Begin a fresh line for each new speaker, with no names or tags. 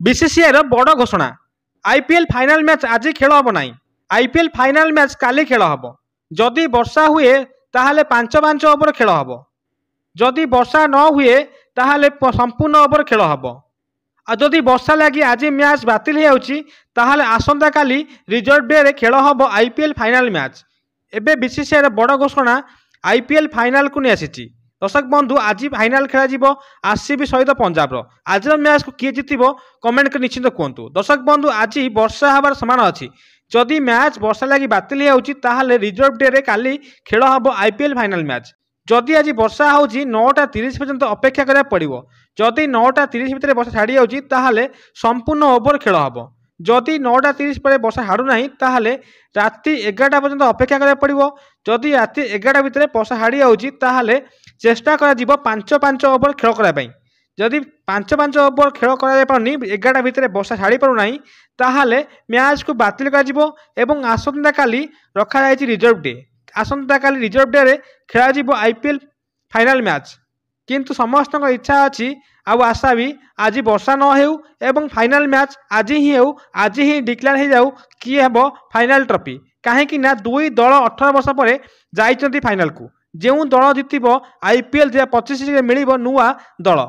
BCCI रो बड़ घोषणा IPL final match आज खेल हम ना। आईपीएल फाइनाल मैच काली खेल हम। जदि वर्षा हुए ताहले 5-5 ओवर खेल हम। जदि वर्षा न हुए ताहले संपूर्ण ओवर खेल हम। जदि वर्षा लगी आज मैच बातिल हो आसंता काली रिजर्व डे रे खेल हम आईपीएल फाइनाल मैच। एबे बीसीसीआई रो बड़ घोषणा आईपीएल फाइनाल को नहीं आसी। दर्शक बंधु आज फाइनाल खेल आरसीबी सहित पंजाब आज मैच को किए जितब कमेंट कर निश्चित कहतु। दर्शक बंधु आज वर्षा हबार समान अच्छी। जदि मैच वर्षा लगी बातिल हो रिजर्व डे रे काली खेल हम आईपीएल फाइनाल मैच। जदि आज वर्षा हो 9:30 पर्यंत अपेक्षा करा पड़ो। जदि 9:30 भितर वर्षा छाड़ी जाऊँगी संपूर्ण ओवर खेल हम। जदि 9:30 पर वर्षा छाड़ूना ताहले राति 11टा पर्यंत अपेक्षा करा पड़ो। जदि राति 11टा भितर वर्षा छाड़ी जाऊँगी ताहले चेष्टा करा 5-5 ओवर खेल कराई। जदि 5-5 ओवर खेल कराई 11टा भितर वर्षा छाड़ी पारना ताहले मैच को बातिल कर आसंता काली रखा जाए रिजर्व डे। आसंता काली रिजर्व डे रे खेल आईपीएल फाइनाल मैच। किंतु समस्त इच्छा अच्छी आउ आशा भी आज वर्षा न हो फाइनाल मैच आज ही हो। आज ही डिक्लेयर हो जाऊ किए हम फाइनाल ट्रॉफी। कहीं दुई दल 18 वर्ष पर जाइछंती फाइनाल को। जो दल जितब आईपीएल 2025 मिल नुआ दल।